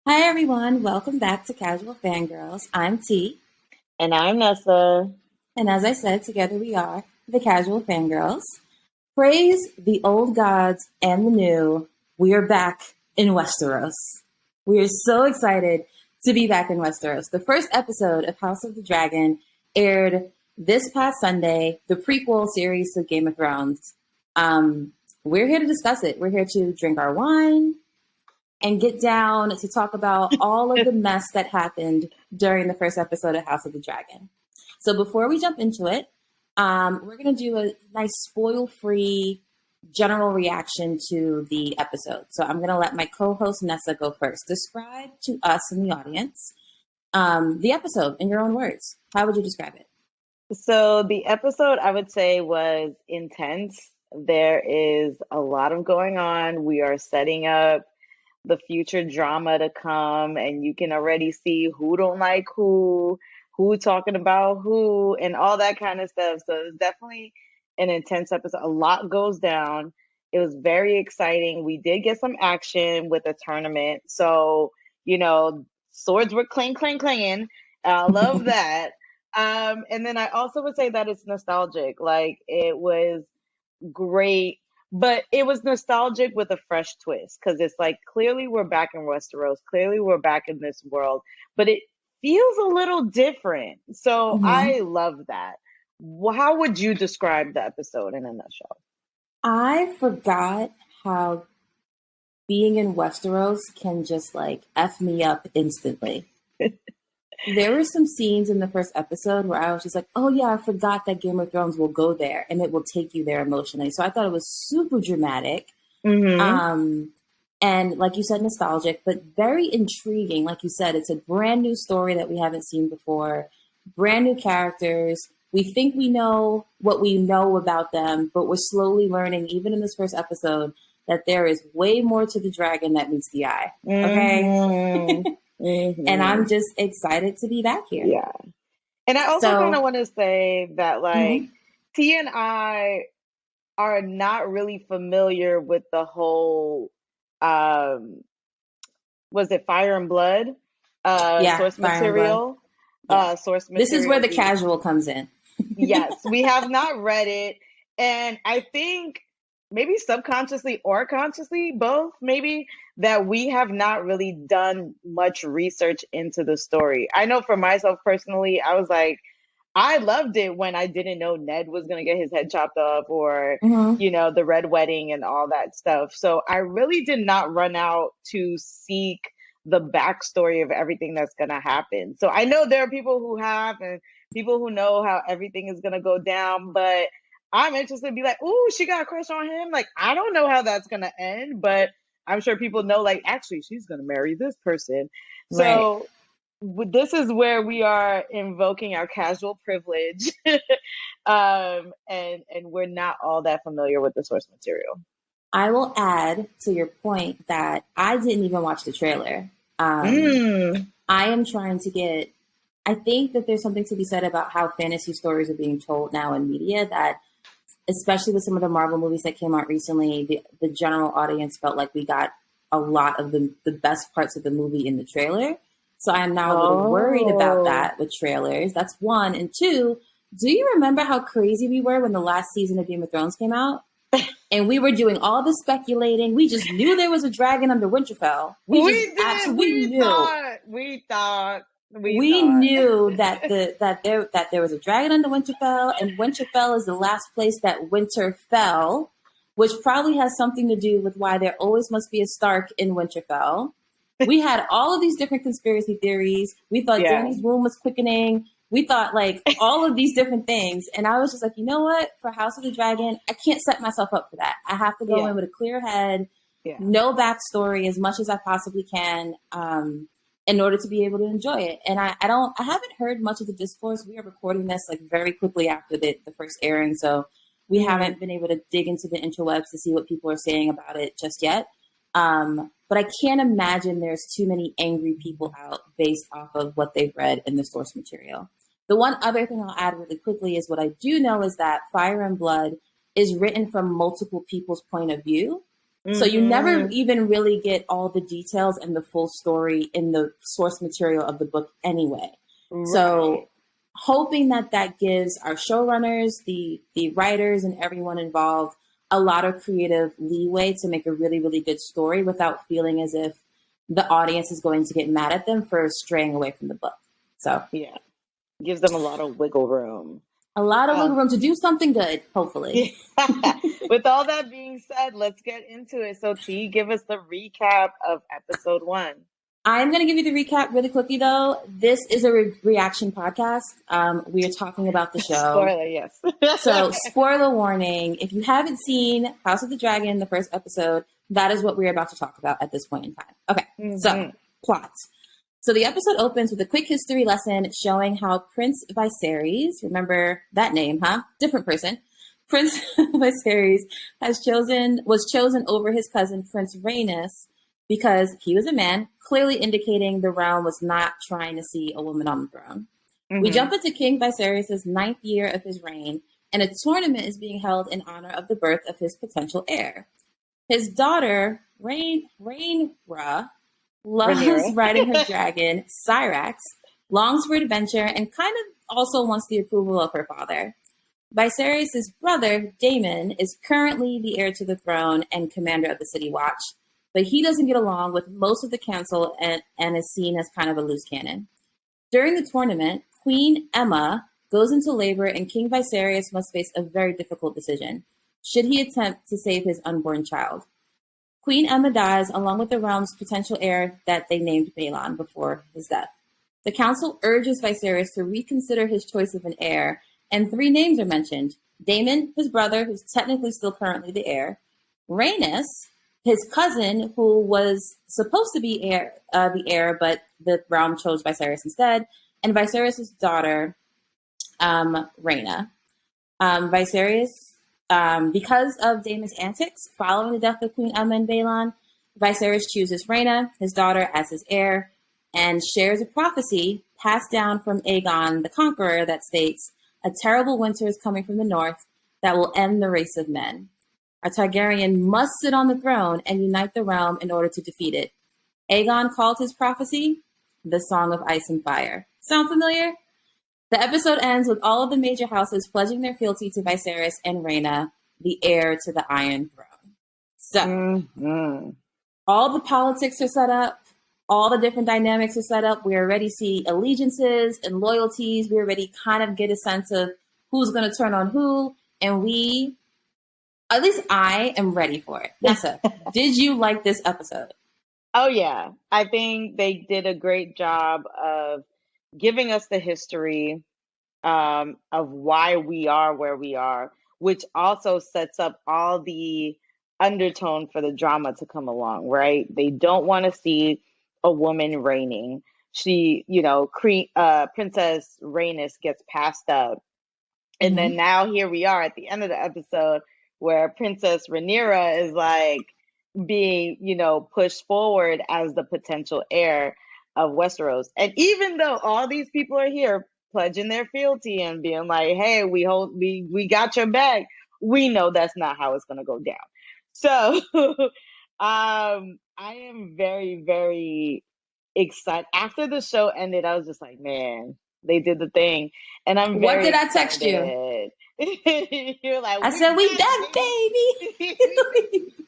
Hi everyone, welcome back to Casual Fangirls. I'm T, And I'm Nessa. and as I said, together we are the Casual Fangirls. Praise the old gods and the new. We are back in Westeros. We are so excited to be back in Westeros. The first episode of House of the Dragon aired this past Sunday, the prequel series to Game of Thrones. We're here to discuss it. We're here to drink our wine, and get down to talk about all of the mess that happened during the first episode of House of the Dragon. So before we jump into it, we're going to do a nice spoil-free general reaction to the episode. So I'm going to let my co-host Nessa go first. Describe to us in the audience the episode in your own words. How would you describe it? So the episode I would say was intense. There is a lot of going on. We are setting up the future drama to come, and you can already see who don't like who talking about who, and all that kind of stuff. So it's definitely an intense episode. A lot goes down. It was very exciting. We did get some action with a tournament. So, swords were clanging. I love that. And then I also would say that it's nostalgic. Like, it was great, but it was nostalgic with a fresh twist, because it's like, clearly we're back in Westeros, clearly we're back in this world, but it feels a little different. So Mm-hmm. I love that. How would you describe the episode in a nutshell? I forgot how being in Westeros can just like F me up instantly. There were some scenes in the first episode where I was just like, oh yeah, I forgot that Game of Thrones will go there and it will take you there emotionally. So I thought it was super dramatic. Mm-hmm. Um, and like you said, nostalgic, but very intriguing. Like you said, it's a brand new story that we haven't seen before, brand new characters. We think we know what we know about them, but we're slowly learning, even in this first episode, that there is way more to the dragon that meets the eye. Okay. Mm-hmm. And Mm-hmm. I'm just excited to be back here. Yeah. And I also kind of So, want to say that, like, mhm. T and I are not really familiar with the whole um was it Fire and Blood Yeah, source Fire and Blood. material Yeah. source This is where material the we casual comes in. Yes, we have not read it, and I think maybe subconsciously or consciously, both maybe, that we have not really done much research into the story. I know for myself personally, I was like, I loved it when I didn't know Ned was going to get his head chopped off, or, Hmm. the Red Wedding and all that stuff. So I really did not run out to seek the backstory of everything that's going to happen. So I know there are people who have, and people who know how everything is going to go down, but I'm interested to be like, ooh, she got a crush on him. Like, I don't know how that's going to end, but I'm sure people know, like, actually, she's going to marry this person. Right. So this is where we are invoking our casual privilege, and we're not all that familiar with the source material. I will add to your point that I didn't even watch the trailer. Um, Mm. I am trying to get, I think that there's something to be said about how fantasy stories are being told now in media, that especially with some of the Marvel movies that came out recently, the general audience felt like we got a lot of the best parts of the movie in the trailer. So I'm now a little worried about Oh, that with trailers. That's one. And two, do you remember how crazy we were when the last season of Game of Thrones came out? And we were doing all the speculating. We just knew there was a dragon under Winterfell. We just we did. absolutely knew. We We thought. knew that there was a dragon under Winterfell, and Winterfell is the last place that winter fell, which probably has something to do with why there always must be a Stark in Winterfell. We had all of these different conspiracy theories. We thought Yeah, Dany's womb was quickening. We thought like all of these different things, and I was just like, you know what? For House of the Dragon, I can't set myself up for that. I have to go yeah, in with a clear head, yeah. no backstory as much as I possibly can, in order to be able to enjoy it. And I haven't heard much of the discourse. We are recording this like very quickly after the first airing, so we Mm-hmm. haven't been able to dig into the interwebs to see what people are saying about it just yet. But I can't imagine there's too many angry people out based off of what they've read in the source material. The one other thing I'll add really quickly is what I do know is that Fire and Blood is written from multiple people's point of view. So you never even really get all the details and the full story in the source material of the book anyway. Right. So hoping that gives our showrunners, the writers, and everyone involved a lot of creative leeway to make a really, really good story without feeling as if the audience is going to get mad at them for straying away from the book. So yeah, gives them a lot of wiggle room. A lot of wiggle room to do something good, hopefully. With all that being said, let's get into it. So T, give us the recap of episode 1. I'm going to give you the recap really quickly, though. This is a reaction podcast. We are talking about the show. Spoiler, yes. So, spoiler warning. If you haven't seen House of the Dragon, the first episode, that is what we're about to talk about at this point in time. Okay, so, plot. So the episode opens with a quick history lesson showing how Prince Viserys, remember that name, huh? Different person. Prince Viserys was chosen over his cousin Prince Rhaenys because he was a man, clearly indicating the realm was not trying to see a woman on the throne. We jump into King Viserys' 9th year of his reign, and a tournament is being held in honor of the birth of his potential heir. His daughter, Rhaenyra, loves riding her dragon, Syrax, longs for adventure, and kind of also wants the approval of her father. Viserys' brother, Daemon, is currently the heir to the throne and commander of the City Watch, but he doesn't get along with most of the council and is seen as kind of a loose cannon. During the tournament, Queen Aemma goes into labor and King Viserys must face a very difficult decision. Should he attempt to save his unborn child? Queen Aemma dies along with the realm's potential heir that they named Balon before his death. The council urges Viserys to reconsider his choice of an heir, and 3 names are mentioned. Daemon, his brother, who's technically still currently the heir. Rhaenys, his cousin, who was supposed to be the heir, but the realm chose Viserys instead. And Viserys' daughter, Rhaena. Viserys, because of Daemon's antics following the death of Queen Aemma and Balon, Viserys chooses Rhaena, his daughter, as his heir, and shares a prophecy passed down from Aegon the Conqueror that states, "A terrible winter is coming from the north that will end the race of men. A Targaryen must sit on the throne and unite the realm in order to defeat it." Aegon called his prophecy the Song of Ice and Fire. Sound familiar? The episode ends with all of the major houses pledging their fealty to Viserys and Rhaena, the heir to the Iron Throne. So, all the politics are set up. All the different dynamics are set up. We already see allegiances and loyalties. We already kind of get a sense of who's going to turn on who. And at least I am ready for it. Nessa, did you like this episode? Oh, yeah. I think they did a great job of giving us the history of why we are where we are, which also sets up all the undertone for the drama to come along, right? They don't want to see a woman reigning. She, Princess Rhaenys gets passed up. And then now here we are at the end of the episode where Princess Rhaenyra is like being, pushed forward as the potential heir of Westeros. And even though all these people are here pledging their fealty and being like, hey, we got your back, we know that's not how it's going to go down. So I am very, very excited. After the show ended, I was just like, man, they did the thing. And I'm very What did I text excited. You? You're like, I said, we back, baby.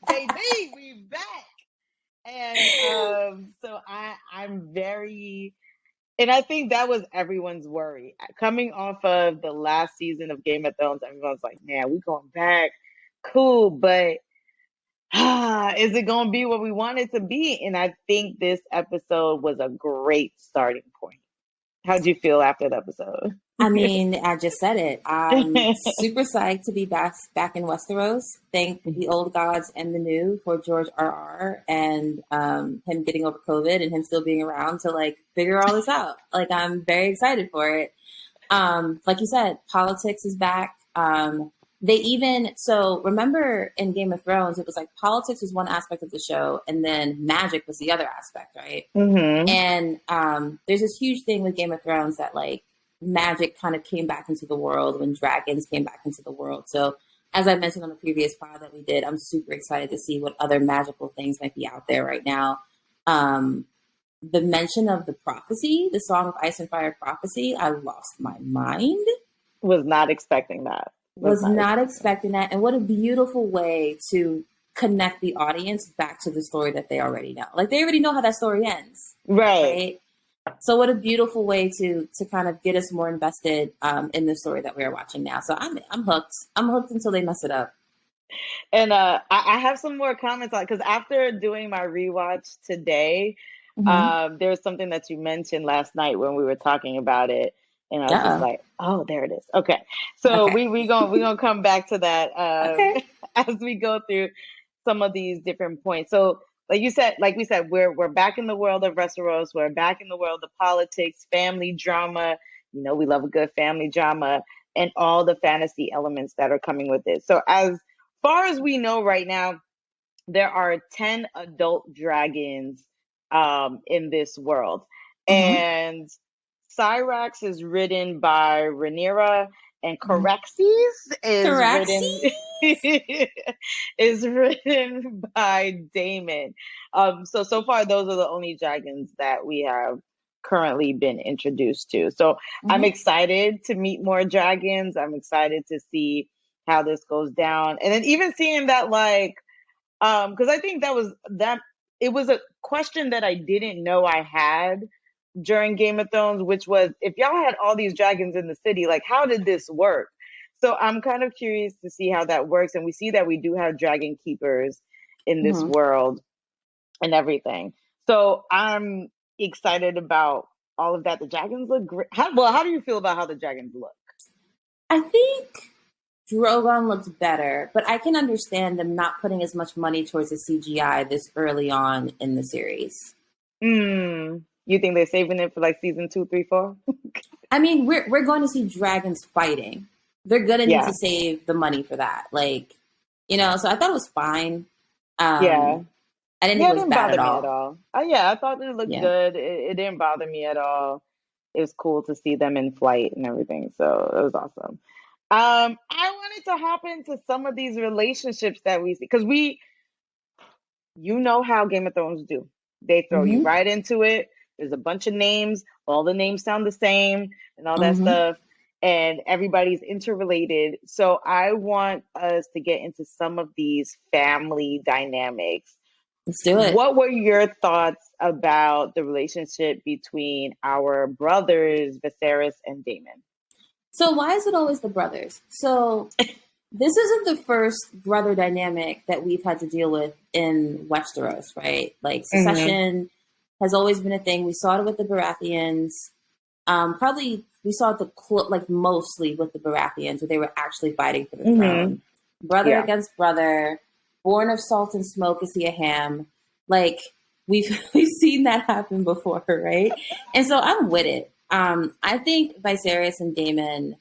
Baby, we back. And so I'm very, and I think that was everyone's worry. Coming off of the last season of Game of Thrones, everyone's like, man, we going back. Cool, but is it going to be what we want it to be? And I think this episode was a great starting point. How'd you feel after the episode? I mean, I just said it. I'm super psyched to be back in Westeros. Thank the old gods and the new for George R.R. and him getting over COVID and him still being around to figure all this out. I'm very excited for it. Like you said, politics is back. Remember in Game of Thrones, it was like politics was one aspect of the show and then magic was the other aspect, right? Mm-hmm. And there's this huge thing with Game of Thrones that magic kind of came back into the world when dragons came back into the world. So as I mentioned on the previous pod that we did, I'm super excited to see what other magical things might be out there right now. Um, the mention of the prophecy, the Song of Ice and Fire prophecy, I lost my mind. Was not expecting that. Was not expecting that. And what a beautiful way to connect the audience back to the story that they already know. Like they already know how that story ends. Right. So what a beautiful way to kind of get us more invested in the story that we are watching now. So I'm hooked. I'm hooked until they mess it up. And I have some more comments on, because after doing my rewatch today, there's something that you mentioned last night when we were talking about it, and I was just like, oh, there it is. Okay, so we gonna come back to that as we go through some of these different points. So like we said, we're back in the world of Westeros. We're back in the world of politics, family drama. You know, we love a good family drama and all the fantasy elements that are coming with it. So as far as we know right now, there are 10 adult dragons in this world. And Cyrax is ridden by Rhaenyra, and Caraxes is written by Daemon. So far, those are the only dragons that we have currently been introduced to. So I'm excited to meet more dragons. I'm excited to see how this goes down. And then even seeing that, like, because I think it was a question that I didn't know I had during Game of Thrones, which was, if y'all had all these dragons in the city, like, how did this work? So I'm kind of curious to see how that works. And we see that we do have dragon keepers in this world and everything. So I'm excited about all of that. The dragons look great. How do you feel about how the dragons look? I think Drogon looks better, but I can understand them not putting as much money towards the CGI this early on in the series. You think they're saving it for like season 2, 3, 4? I mean, we're going to see dragons fighting. They're gonna need to save the money for that. Like, you know, so I thought it was fine. I didn't think it was bad at all. I thought it looked good. It didn't bother me at all. It was cool to see them in flight and everything. So it was awesome. I wanted to hop into some of these relationships that we see, because you know how Game of Thrones do. They throw you right into it. There's a bunch of names. All the names sound the same and all that stuff. And everybody's interrelated. So I want us to get into some of these family dynamics. Let's do it. What were your thoughts about the relationship between our brothers, Viserys and Daemon? So why is it always the brothers? So this isn't the first brother dynamic that we've had to deal with in Westeros, right? Like succession has always been a thing. We saw it with the Baratheons. Probably we saw it mostly with the Baratheons, where they were actually fighting for the throne. Brother against brother, born of salt and smoke, is he a ham? Like we've seen that happen before, right? And so I'm with it. I think Viserys and Daemon,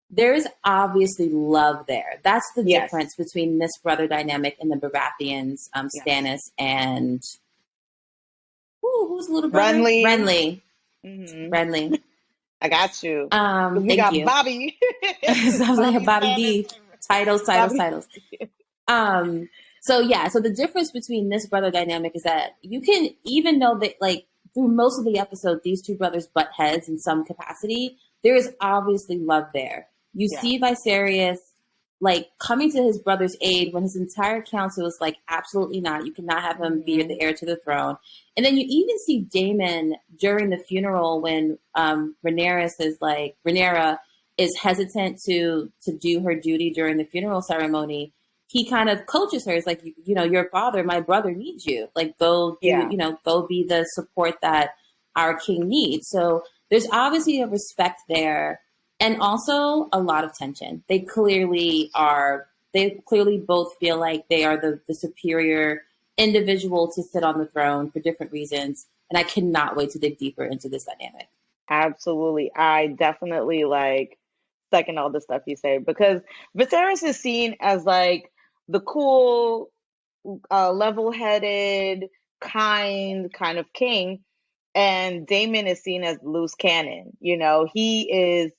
there's obviously love there. That's the difference between this brother dynamic and the Baratheons, Stannis and who's the little brother? Renly. Renly. I got you. You got Bobby. I was like Bobby B. Titles. So the difference between this brother dynamic is that you can, even though that, like, through most of the episode, these two brothers butt heads in some capacity, there is obviously love there. You see Viserys, like, coming to his brother's aid when his entire council is like, absolutely not. You cannot have him be the heir to the throne. And then you even see Daemon during the funeral when Rhaenyra is hesitant to do her duty during the funeral ceremony. He kind of coaches her. It's like, you know, your father, my brother needs you. Like, go be the support that our king needs. So there's obviously a respect there, and also a lot of tension. They clearly both feel like they are the superior individual to sit on the throne for different reasons. And I cannot wait to dig deeper into this dynamic. Absolutely. I definitely second all the stuff you say, because Viserys is seen as like the cool, level-headed, kind of king, and Daemon is seen as loose cannon. You know, he is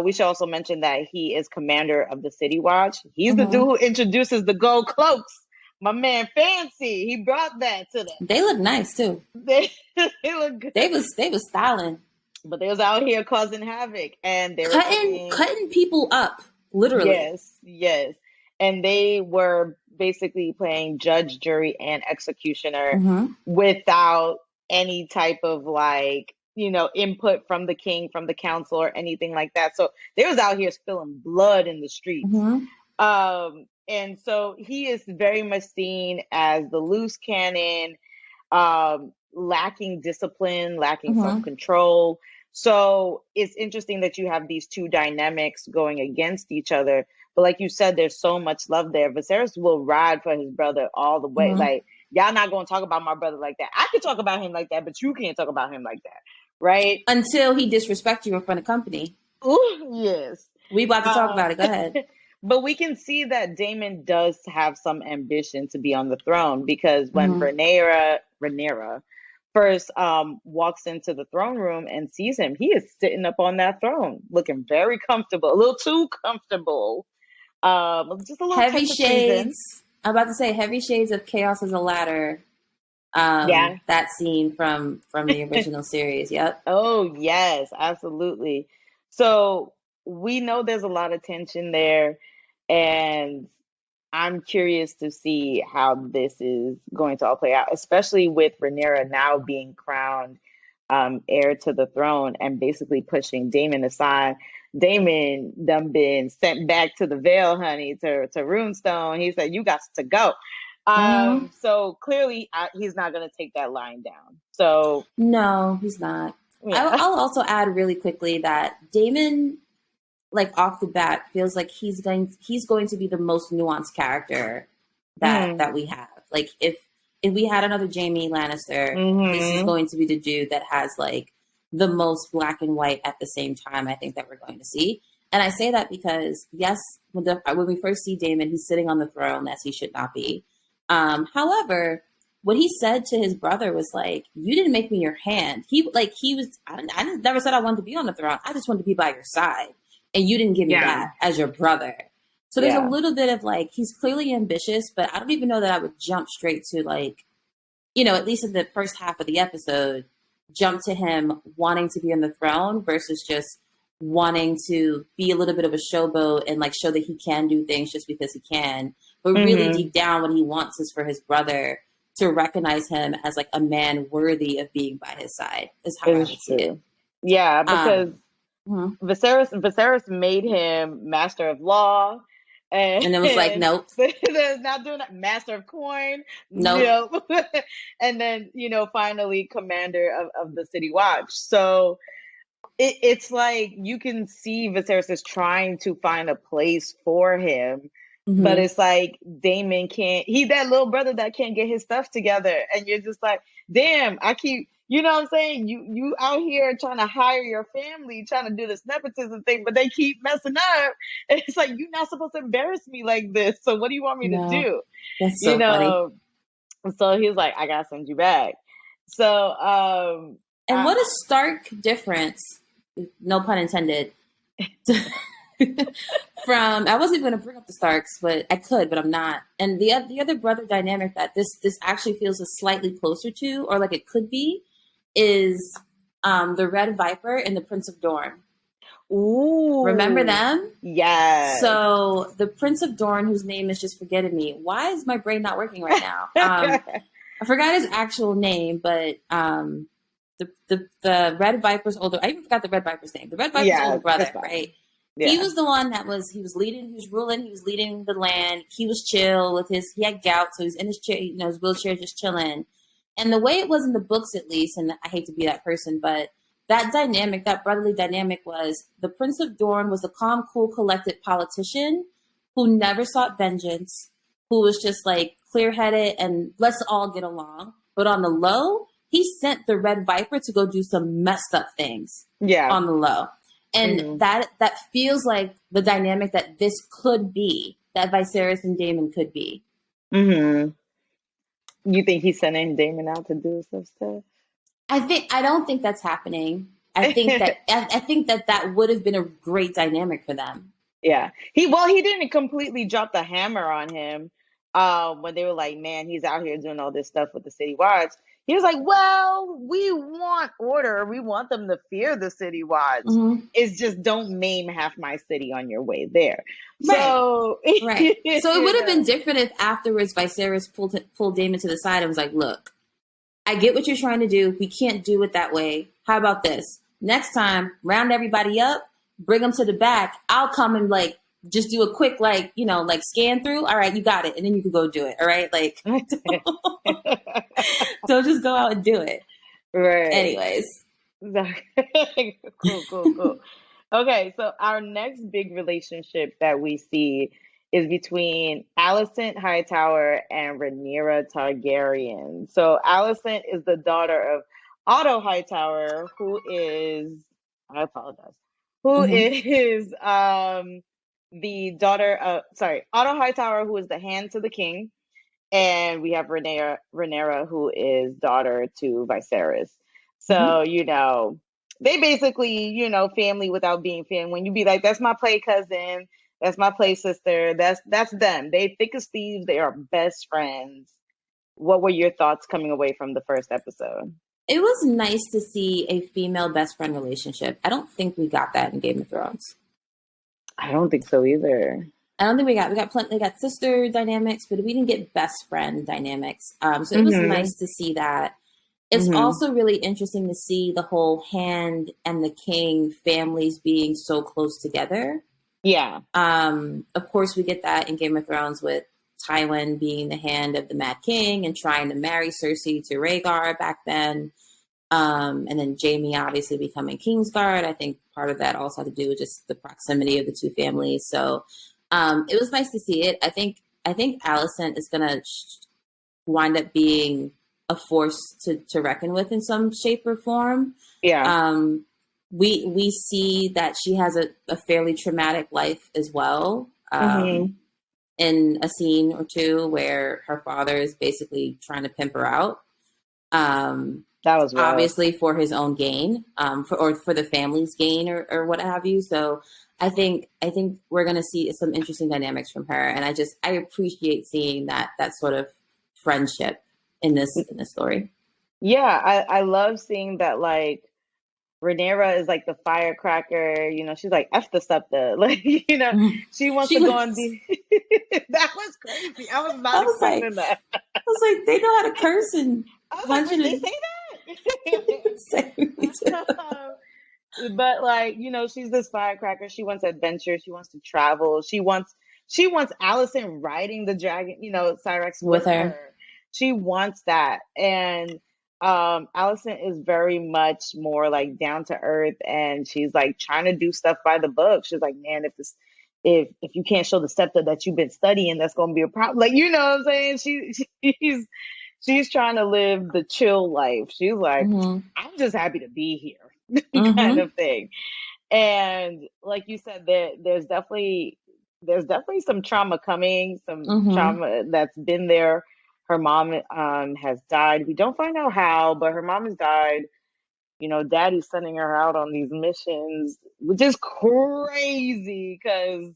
We should also mention that he is commander of the City Watch. He's the dude Mm-hmm. who introduces the gold cloaks. My man Fancy, he brought that to them. They look nice too. They look good. They was styling, But they was out here causing havoc, and they were cutting people up, literally. yes, and they were basically playing judge, jury, and executioner Mm-hmm. without any type of like input from the king, from the council, or anything like that. So they was out here spilling blood in the streets. Mm-hmm. And so he is very much seen as the loose cannon, lacking discipline, lacking Mm-hmm. self-control. So it's interesting that you have these two dynamics going against each other. But like you said, there's so much love there. Viserys will ride for his brother all the way. Mm-hmm. Like, y'all not going to talk about my brother like that. I can talk about him like that, but you can't talk about him like that. Right? Until he disrespects you in front of company. Ooh, yes. We about to talk about it. Go ahead. But we can see that Daemon does have some ambition to be on the throne, because when Rhaenyra first walks into the throne room and sees him, he is sitting up on that throne, looking very comfortable, a little too comfortable. Just a little Heavy shades. I'm about to say heavy shades of Chaos as a Ladder. That scene from the original series. Yep. Oh yes, absolutely. So we know there's a lot of tension there, and I'm curious to see how this is going to all play out, especially with Rhaenyra now being crowned heir to the throne and basically pushing Daemon aside. Daemon done been sent back to the Vale, honey, to Runestone. He said, "You got to go." So clearly he's not going to take that line down. So no, he's not. Yeah. I'll also add really quickly that Daemon, like off the bat, feels like he's going to be the most nuanced character that we have. Like if we had another Jaime Lannister, this is going to be the dude that has like the most black and white at the same time, I think, that we're going to see. And I say that because yes, when we first see Daemon, he's sitting on the throne as he should not be. However, what he said to his brother was like, "You didn't make me your hand." I never said I wanted to be on the throne. I just wanted to be by your side. And you didn't give me that as your brother. So there's a little bit of like, he's clearly ambitious, but I don't even know that I would jump straight to like, at least in the first half of the episode, jump to him wanting to be on the throne versus just wanting to be a little bit of a showboat and like show that he can do things just because he can. But really deep down, what he wants is for his brother to recognize him as like a man worthy of being by his side, is how I would see it. Yeah, because Viserys made him master of law, and then was like, nope, not doing that. Master of coin, nope. And then finally commander of the City Watch. So it's like you can see Viserys is trying to find a place for him, but it's like Daemon can't. He's that little brother that can't get his stuff together, and you're just like, damn, I keep. You know what I'm saying? You out here trying to hire your family, trying to do this nepotism thing, but they keep messing up. And it's like, you're not supposed to embarrass me like this. So what do you want me to do? That's so funny. So he's like, I gotta send you back. So and what a stark difference, no pun intended, from I wasn't going to bring up the Starks, but I could, but I'm not. And the other brother dynamic that this actually feels slightly closer to, or like it could be, is the Red Viper and the Prince of Dorne. Ooh. Remember them? Yes. So the Prince of Dorne, whose name is just forgetting me. Why is my brain not working right now? I forgot his actual name, but the Red Viper's older. I even forgot the Red Viper's name. The Red Viper's older brother, right? Yeah. He was the one that he was leading, he was ruling, he was leading the land. He was chill with he had gout, so he's in his chair, his wheelchair, just chilling. And the way it was in the books, at least, and I hate to be that person, but that dynamic, that brotherly dynamic, was the Prince of Dorne was a calm, cool, collected politician who never sought vengeance, who was just like clear-headed and let's all get along. But on the low, he sent the Red Viper to go do some messed up things. Yeah. On the low. And that feels like the dynamic that this could be, that Viserys and Daemon could be. Mm-hmm. You think he's sending Daemon out to do some stuff? I don't think that's happening. I think that would have been a great dynamic for them. Yeah. He didn't completely drop the hammer on him when they were like, man, he's out here doing all this stuff with the city watch. He was like, well, we want order. We want them to fear the city watch. Mm-hmm. It's just don't maim half my city on your way there. Right. So Right. So it would have been different if afterwards Viserys pulled Daemon to the side and was like, look, I get what you're trying to do. We can't do it that way. How about this? Next time, round everybody up, bring them to the back. I'll come and like just do a quick like, you know, like scan through. All right, you got it. And then you can go do it. All right. Like don't just go out and do it. Right. Anyways. Cool. Okay, so our next big relationship that we see is between Alicent Hightower and Rhaenyra Targaryen. So Alicent is the daughter of Otto Hightower, who is, I apologize, who is the daughter of, Otto Hightower, who is the hand to the king, and we have Rhaenyra, who is daughter to Viserys. So, you know, they basically, you know, family without being family. When you be like, that's my play cousin, that's my play sister, that's them. They thick as thieves. They are best friends. What were your thoughts coming away from the first episode? It was nice to see a female best friend relationship. I don't think we got that in Game of Thrones. I don't think so either. I don't think we got sister dynamics, but we didn't get best friend dynamics. So it was nice to see that. It's also really interesting to see the whole Hand and the King families being so close together. Yeah. Of course, we get that in Game of Thrones with Tywin being the hand of the Mad King and trying to marry Cersei to Rhaegar back then. And then Jaime obviously becoming Kingsguard. I think part of that also had to do with just the proximity of the two families. So it was nice to see it. I think Alicent is going to wind up being a force to reckon with in some shape or form. Yeah. We see that she has a fairly traumatic life as well. In a scene or two where her father is basically trying to pimp her out. That was rough. Obviously for his own gain, for the family's gain or what have you. So I think we're going to see some interesting dynamics from her. And I appreciate seeing that sort of friendship in this story. Yeah. I love seeing that, like, Rhaenyra is like the firecracker, you know, she's like, F the septa. Like, you know, she wants to go on the that was crazy. I was not expecting that. I was like, they know how to curse and they say that? But like, you know, she's this firecracker. She wants adventure. She wants to travel. She wants Alicent riding the dragon, you know, Cyrex with her. She wants that. And Alicent is very much more like down to earth, and she's like trying to do stuff by the book. She's like, man, if you can't show the scepter that you've been studying, that's gonna be a problem. Like, you know what I'm saying? She's trying to live the chill life. She's like, I'm just happy to be here, kind of thing. And like you said, there's definitely some trauma coming, some trauma that's been there. Her mom has died. We don't find out how, but her mom has died. You know, daddy's sending her out on these missions, which is crazy because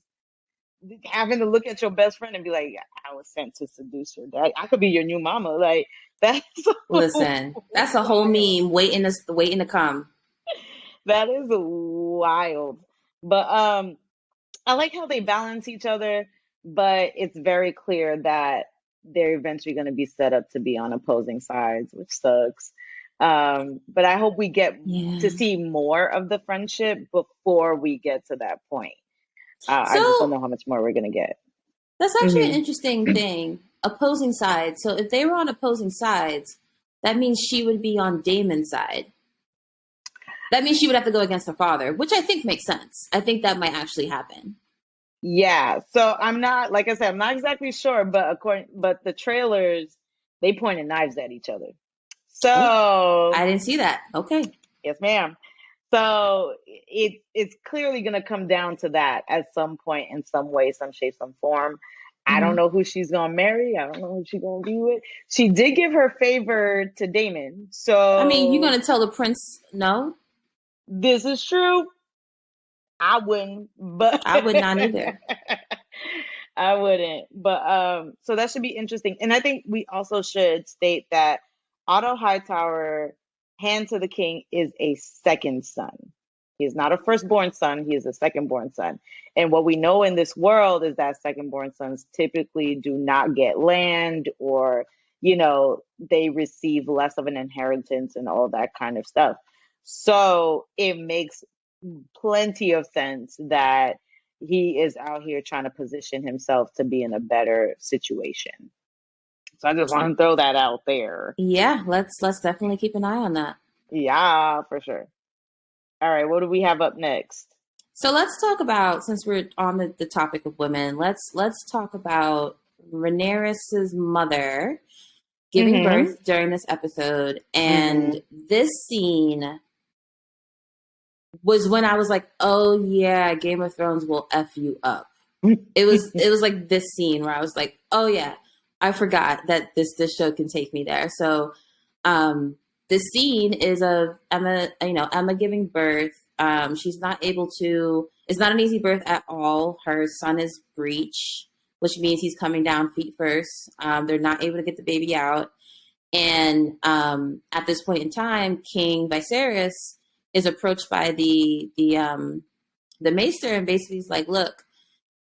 having to look at your best friend and be like, I was sent to seduce your dad. I could be your new mama. Like, that's listen, that's a whole meme waiting to come. That is wild. But I like how they balance each other, but it's very clear that they're eventually going to be set up to be on opposing sides, which sucks. But I hope we get to see more of the friendship before we get to that point. I just don't know how much more we're going to get. That's actually an interesting thing. Opposing sides. So if they were on opposing sides, that means she would be on Daemon's side. That means she would have to go against her father, which I think makes sense. I think that might actually happen. Yeah. So I'm not, like I said, I'm not exactly sure, but the trailers, they pointed knives at each other. So I didn't see that. Okay. Yes, ma'am. So it's clearly going to come down to that at some point, in some way, some shape, some form. I don't know who she's going to marry. I don't know who she's going to be with. She did give her favor to Daemon. So I mean, you're going to tell the prince no? This is true. I wouldn't, but I would not either. I wouldn't. But so that should be interesting. And I think we also should state that Otto Hightower, hand to the king, is a second son. He is not a firstborn son, he is a secondborn son. And what we know in this world is that secondborn sons typically do not get land, or, they receive less of an inheritance and all that kind of stuff. So it makes plenty of sense that he is out here trying to position himself to be in a better situation. So I just want to throw that out there. Yeah, let's definitely keep an eye on that. Yeah, for sure. All right, what do we have up next? So let's talk about, since we're on the topic of women, let's talk about Rhaenyra's mother giving birth during this episode. And this scene was when I was like, oh yeah, Game of Thrones will F you up. It was like this scene where I was like, oh yeah, I forgot that this show can take me there. So the scene is of Emma giving birth. She's not able to, it's not an easy birth at all. Her son is breech, which means he's coming down feet first. They're not able to get the baby out. And at this point in time, King Viserys is approached by the maester, and basically he's like, look,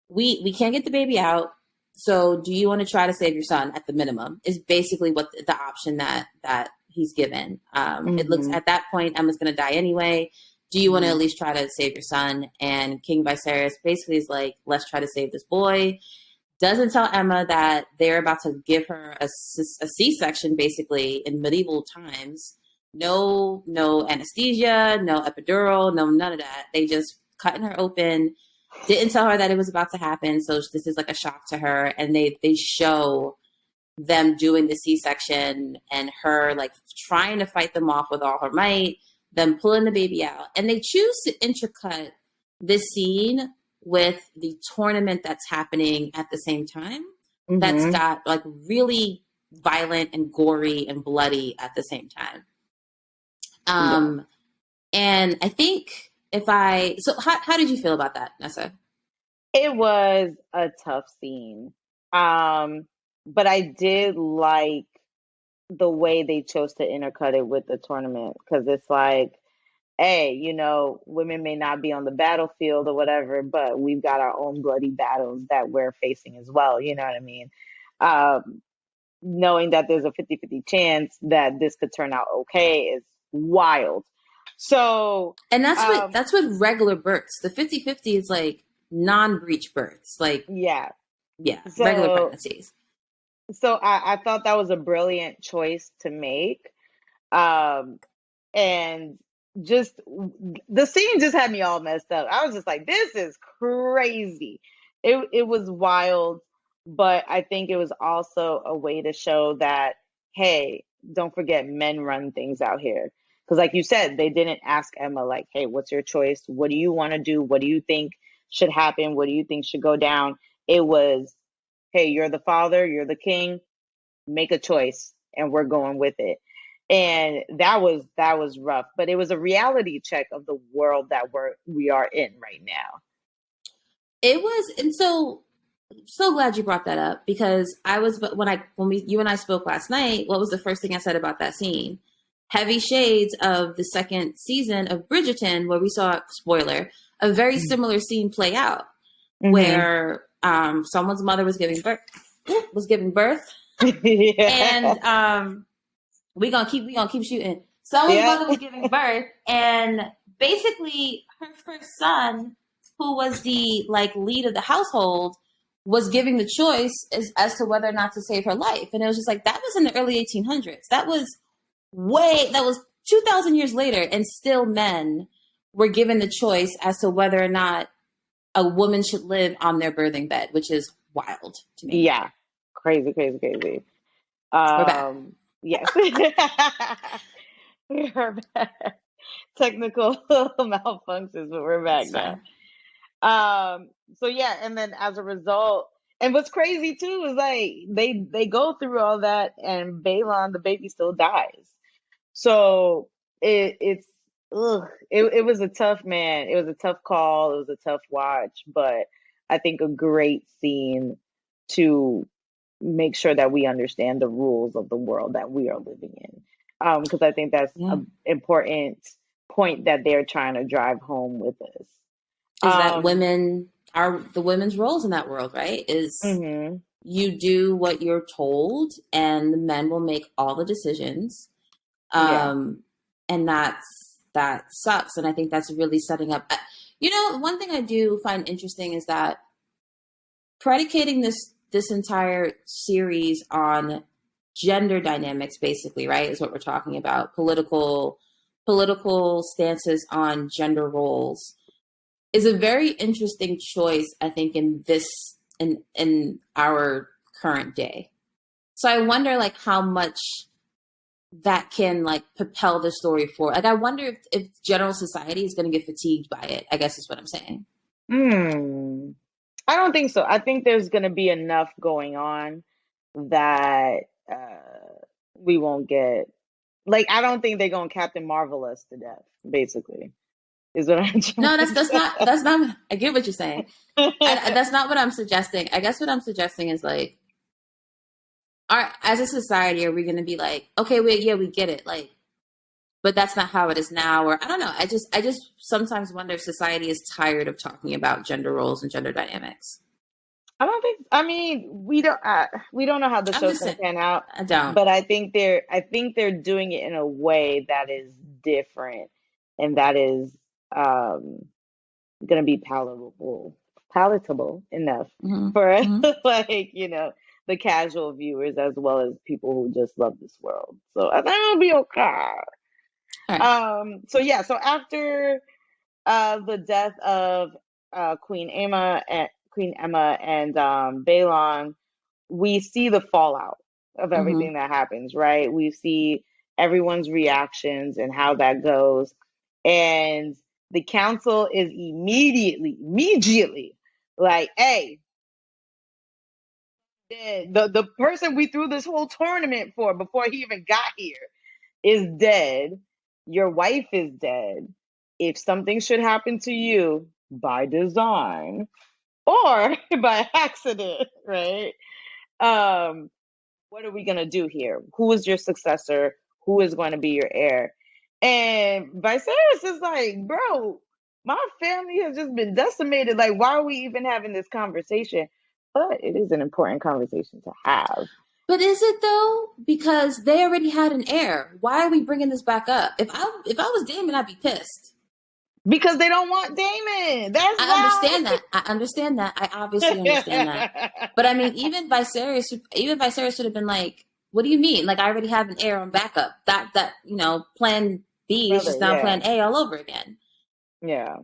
we can't get the baby out. So do you want to try to save your son at the minimum, is basically what the option that he's given. It looks, at that point, Emma's going to die anyway. Do you want to at least try to save your son? And King Viserys basically is like, let's try to save this boy. Doesn't tell Emma that they're about to give her a C-section, basically, in medieval times. No anesthesia, no epidural, no none of that. They just cutting her open. Didn't tell her that it was about to happen. So this is like a shock to her. And they show them doing the C-section and her like trying to fight them off with all her might, them pulling the baby out. And they choose to intercut this scene with the tournament that's happening at the same time. That's got like really violent and gory and bloody at the same time. And I think so how did you feel about that, Nessa? It was a tough scene. But I did like the way they chose to intercut it with the tournament, because it's like, hey, women may not be on the battlefield or whatever, but we've got our own bloody battles that we're facing as well. You know what I mean? Knowing that there's a 50-50 chance that this could turn out okay is wild. So, and that's with regular births. The 50-50 is like non-breech births. Like, yeah, so, regular pregnancies. So I thought that was a brilliant choice to make. And just the scene just had me all messed up. I was just like, this is crazy. It was wild, but I think it was also a way to show that, hey, don't forget, men run things out here. Because like you said, they didn't ask Emma like, hey, what's your choice? What do you want to do? What do you think should happen? What do you think should go down? It was, hey, you're the father, you're the king, make a choice, and we're going with it. And that was rough, but it was a reality check of the world that we are in right now. It was, and so glad you brought that up, because you and I spoke last night, what was the first thing I said about that scene? Heavy shades of the second season of Bridgerton, where we saw, spoiler, a very similar scene play out, where someone's mother was giving birth, yeah. And we gonna keep shooting. Someone's mother was giving birth, and basically her first son, who was the like lead of the household, was giving the choice as to whether or not to save her life. And it was just like, that was in the early 1800s. That was 2,000 years later, and still men were given the choice as to whether or not a woman should live on their birthing bed, which is wild to me. Yeah. Crazy. We're back. Yes. We're back. Technical malfunctions, but we're back now. So yeah, and then as a result, and what's crazy too is like they go through all that, and Balon, the baby, still dies. So it's it was a tough man. It was a tough call. It was a tough watch, but I think a great scene to make sure that we understand the rules of the world that we are living in. Because I think that's Yeah. an important point that they're trying to drive home with us. Is that Um, women are the women's roles in that world, right? Is mhm, you do what you're told and the men will make all the decisions. yeah. And that sucks. And I think that's really setting up. You know, one thing I do find interesting is that predicating this entire series on gender dynamics, basically, right, is what we're talking about. Political stances on gender roles is a very interesting choice, I think, in our current day. So I wonder like how much that can like propel the story forward. Like I wonder if general society is going to get fatigued by it, I guess is what I'm saying. Hmm. I don't think so. I think there's going to be enough going on that we won't get like I don't think they're going to Captain Marvel us to death, basically. Is what I'm No, trying that's to that's not say. that's not. I get what you're saying. That's not what I'm suggesting. I guess what I'm suggesting is like, as a society, are we going to be like, okay, wait, yeah, we get it, like, but that's not how it is now, or I don't know. I just sometimes wonder if society is tired of talking about gender roles and gender dynamics. I don't think. I mean, we don't know how the I'm show's just going saying, to pan out, I don't. but I think they're doing it in a way that is different and that is um going to be palatable enough Mm-hmm. for Mm-hmm. like the casual viewers as well as people who just love this world. So I think it'll be okay. All right. So yeah, so after the death of Queen Emma and Balon, we see the fallout of Mm-hmm. everything that happens, right? We see everyone's reactions and how that goes. And the council is immediately like, hey, the person we threw this whole tournament for before he even got here is dead. Your wife is dead. If something should happen to you by design or by accident, right? Um, what are we going to do here? Who is your successor? Who is going to be your heir? And Viserys is like, bro, my family has just been decimated. Like, why are we even having this conversation? But it is an important conversation to have. But is it though? Because they already had an heir. Why are we bringing this back up? If I was Damon, I'd be pissed. Because they don't want Damon. That's I why. understand that. I understand that. I obviously understand that. But I mean, even Viserys should have been like, "What do you mean? Like, I already have an heir on backup. That Plan B is Brother, just now yeah. Plan A all over again." Yeah.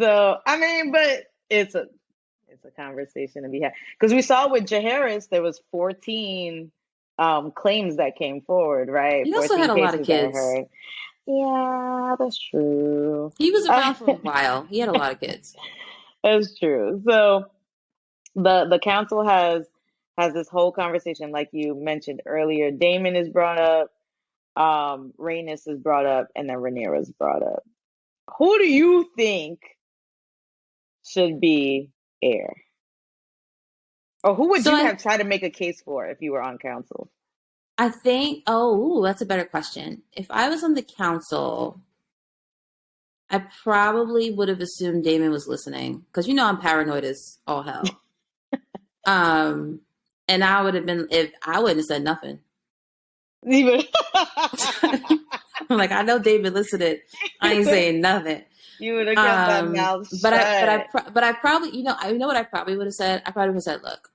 So I mean, but it's a conversation to be had. Because we saw with Jaehaerys, there was 14 claims that came forward, right? He also 14 had a lot of cases that were kids. heard. Yeah, that's true. He was around for a while. He had a lot of kids. That's true. So the council has this whole conversation, like you mentioned earlier. Damon is brought up, Rhaenys is brought up, and then Rhaenyra is brought up. Who do you think should be heir? Or who would So you have tried to make a case for if you were on council? I think. Oh, ooh, that's a better question. If I was on the council, I probably would have assumed Damon was listening because I'm paranoid as all hell. Um, and I would have been if I wouldn't have said nothing. Even I'm like, I know David listening. I ain't saying nothing. you would have kept that mouth shut. But I probably, I know what I probably would have said. I probably would have said, look.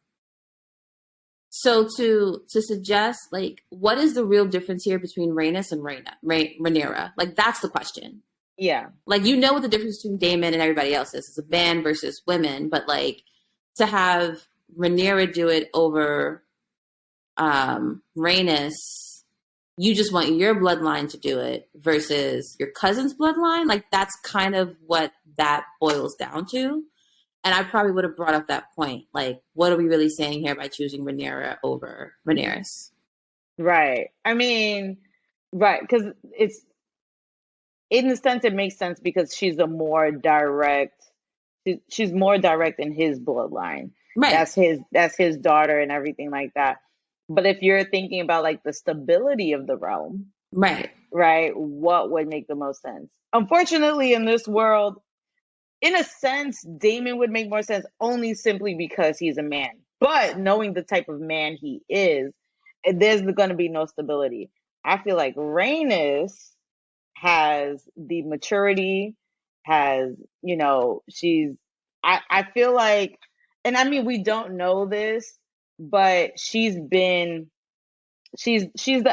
So to suggest like what is the real difference here between Rhaenys and Rhaenyra? Like that's the question. Yeah. Like what the difference between Daemon and everybody else is. It's a man versus women, but like to have Rhaenyra do it over Rhaenys, you just want your bloodline to do it versus your cousin's bloodline. Like that's kind of what that boils down to. And I probably would have brought up that point. Like, what are we really saying here by choosing Rhaenyra over Rhaenyra? Right. I mean, right, because in the sense it makes sense because she's a more direct she's more direct in his bloodline. Right, That's his daughter and everything like that. But if you're thinking about like the stability of the realm, right. right, what would make the most sense? Unfortunately, in this world, in a sense, Damon would make more sense only simply because he's a man. But knowing the type of man he is, there's going to be no stability. I feel like Rhaenys has the maturity, has, I feel like, and I mean, we don't know this, but she's the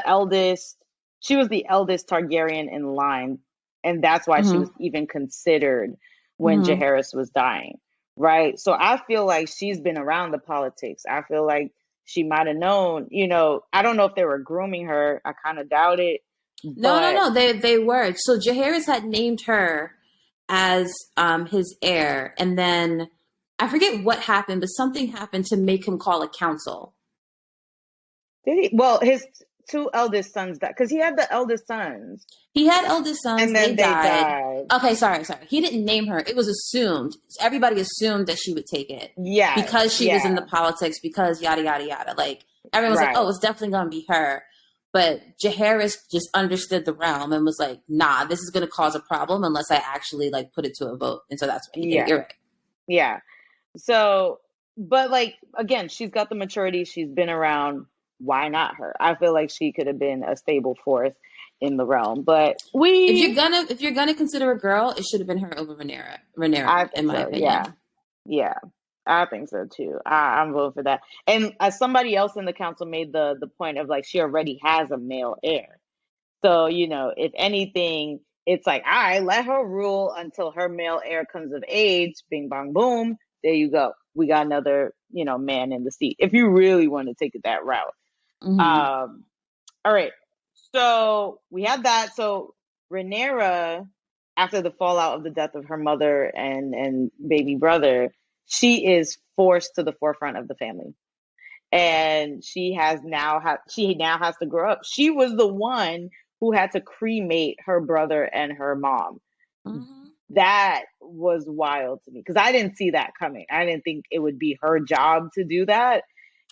eldest. She was the eldest Targaryen in line, and that's why she Hmm. was even considered when Hmm. Jaehaerys was dying, right? So I feel like she's been around the politics. I feel like she might have known. I don't know if they were grooming her. I kind of doubt it, No, no, but no. They were. So Jaehaerys had named her as his heir, and then I forget what happened, but something happened to make him call a council. did he? Well, his two eldest sons died because he had the eldest sons, He had eldest sons, and they then they died. died. Okay, sorry. He didn't name her. It was assumed. Everybody assumed that she would take it Yes, because she was in the yeah, politics, because yada, yada, yada. Like, everyone was like, oh, right. it's definitely going to be her. But Jaehaerys just understood the realm and was like, nah, this is going to cause a problem unless I actually, like, put it to a vote. And so that's what he did. Yeah, You're right. yeah. So, but like again, she's got the maturity. She's been around. Why not her? I feel like she could have been a stable force in the realm. But If you're gonna consider a girl, it should have been her over I Rhaenyra, in think my so. Yeah, opinion. yeah. I think so too. I'm voting for that. And somebody else in the council made the point of like she already has a male heir. So, if anything, it's like, all right, let her rule until her male heir comes of age. Bing, bong, boom. There you go. We got another, man in the seat. If you really want to take it that route. Hmm. All right. So we have that. So Rhaenyra, after the fallout of the death of her mother and baby brother, she is forced to the forefront of the family, and she now has to grow up. She was the one who had to cremate her brother and her mom. Hmm. That was wild to me because I didn't see that coming. I didn't think it would be her job to do that,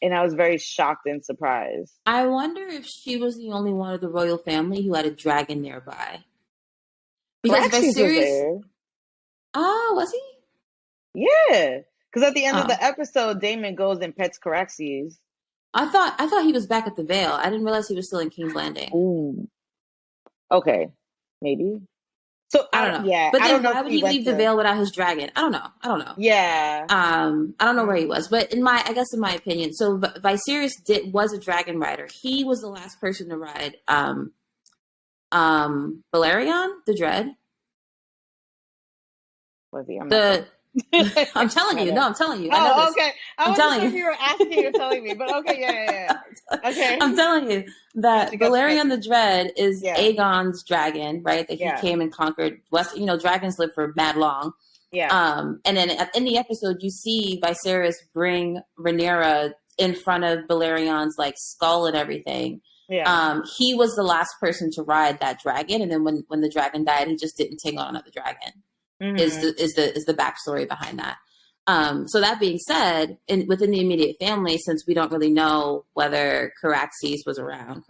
and I was very shocked and surprised. I wonder if she was the only one of the royal family who had a dragon nearby. Because Caraxes was Viserys, there, was he? yeah, because at the end of Oh, the episode, Damon goes and pets Caraxes. I thought he was back at the Vale. I didn't realize he was still in King's Landing. Ooh, okay, maybe. So I don't know. yeah, But I don't then know if why would he he went leave the to. Vale without his dragon? I don't know. I don't know. Yeah. I don't know where he was, but I guess in my opinion, so Viserys was a dragon rider. He was the last person to ride Valerion the Dread. Was he? I'm not sure. The I'm telling I you, know. no, I'm telling you, I know Oh, this. okay. I I'm wasn't telling sure if you. you were asking or telling me, but okay, yeah, yeah, yeah. I'm Okay. telling you Gotcha, that gotcha, Valerian gotcha. the Dread is Yeah, Aegon's dragon, right? That he yeah, came and conquered West. Dragons live for mad long. yeah, And then in the episode, you see Viserys bring Rhaenyra in front of Valerion's like skull and everything. yeah. He was the last person to ride that dragon, and then when the dragon died, he just didn't take on another dragon. Mm-hmm. Is the backstory behind that. So that being said, within the immediate family, since we don't really know whether Caraxes was around,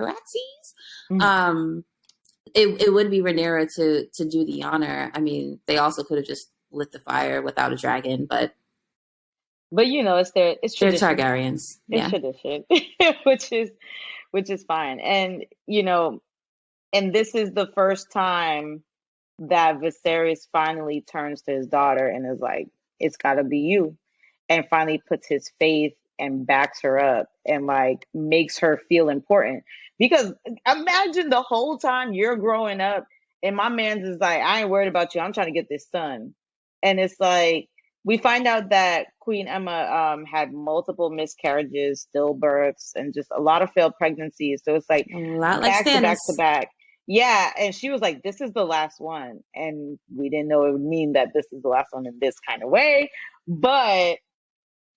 um, it would be Rhaenyra to do the honor. I mean, they also could have just lit the fire without a dragon, but But it's they're tradition. Targaryens. It's Yeah. tradition, which is fine. And and this is the first time that Viserys finally turns to his daughter and is like, "It's got to be you," and finally puts his faith and backs her up and like makes her feel important. Because imagine the whole time you're growing up and my man's is like, "I ain't worried about you. I'm trying to get this son," and it's like we find out that Queen Emma had multiple miscarriages, stillbirths, and just a lot of failed pregnancies. So it's like A lot like back to back to Stannis. back. Yeah, and she was like, "This is the last one," and we didn't know it would mean that this is the last one in this kind of way, but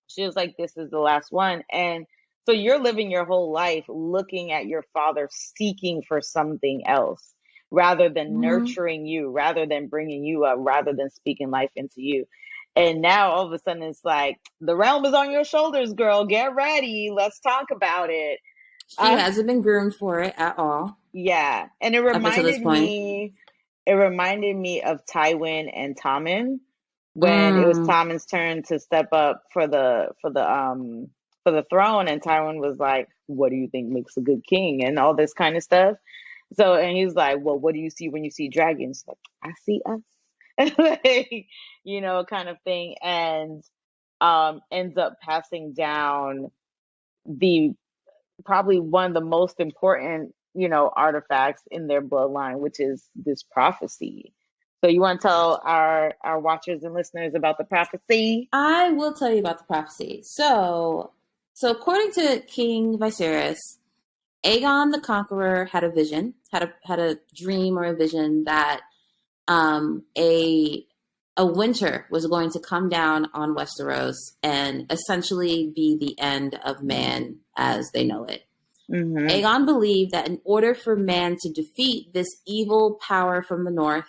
she was like, "This is the last one," and so you're living your whole life looking at your father seeking for something else, rather than Mm-hmm. nurturing you, rather than bringing you up, rather than speaking life into you. And now all of a sudden it's like, the realm is on your shoulders, girl. Get ready. Let's talk about it. She hasn't been groomed for it at all. Yeah. And Up until this point. it reminded me of Tywin and Tommen when it was Mm. Tommen's turn to step up for the throne, and Tywin was like, "What do you think makes a good king?" and all this kind of stuff. So, and he's like, "Well, what do you see when you see dragons?" Like, I see us, like, kind of thing, and ends up passing down the probably one of the most important, artifacts in their bloodline, which is this prophecy. So you want to tell our watchers and listeners about the prophecy? I will tell you about the prophecy. So according to King Viserys, Aegon the Conqueror had a vision, had a dream or a vision that a winter was going to come down on Westeros and essentially be the end of man as they know it. Mm-hmm. Aegon believed that in order for man to defeat this evil power from the north,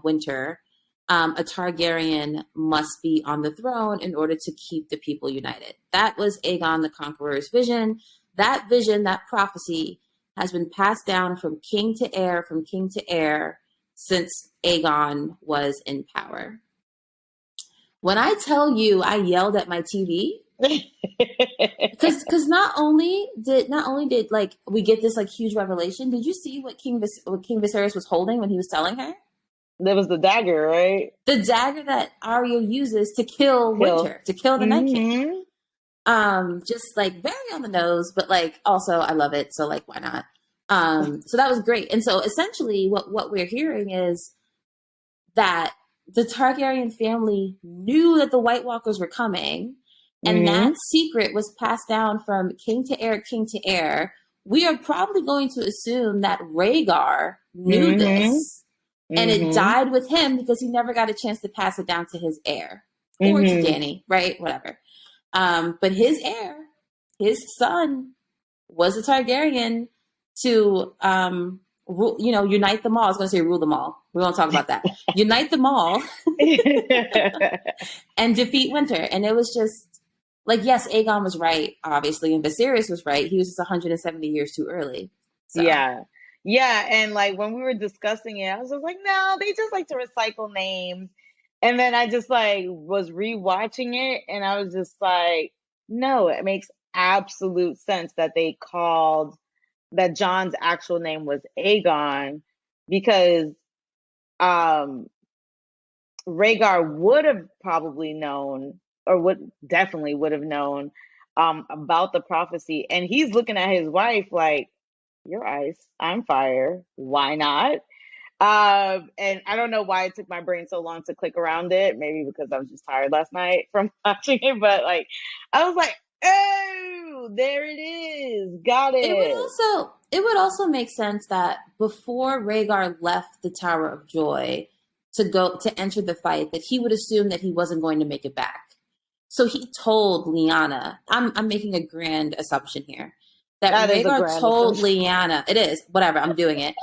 winter, a Targaryen must be on the throne in order to keep the people united. That was Aegon the Conqueror's vision. That vision, that prophecy, has been passed down from king to heir, since Aegon was in power. When I tell you I yelled at my TV, because not only did like we get this like huge revelation, did you see what King Viserys was holding when he was telling her? There was the dagger, right? The dagger that Arya uses to kill Winter, to kill the Night King. Just like very on the nose, but like also I love it, so like why not? So that was great. And so essentially what we're hearing is that the Targaryen family knew that the White Walkers were coming, and that secret was passed down from king to heir. We are probably going to assume that Rhaegar knew this. And it died with him because he never got a chance to pass it down to his heir or to Dany, right? Whatever. But his heir, his son, was a Targaryen to, unite them all. I was going to say rule them all. We won't talk about that. Unite them all and defeat Winter. And it was just like, yes, Aegon was right, obviously, and Viserys was right. He was just 170 years too early. So. Yeah. Yeah, and like when we were discussing it, I was just like, no, they just like to recycle names. And then I just like was rewatching it, and I was just like, no, it makes absolute sense that they called that John's actual name was Aegon, because Rhaegar would have probably known, or definitely would have known about the prophecy, and he's looking at his wife like, you're ice, I'm fire. Why not? And I don't know why it took my brain so long to click around it. Maybe because I was just tired last night from watching it. But like, I was like, oh, there it is. Got it. It would also make sense that before Rhaegar left the Tower of Joy to enter the fight, that he would assume that he wasn't going to make it back. So he told Lyanna. I'm making a grand assumption here. That Rhaegar told Lyanna, it is, whatever, I'm doing it.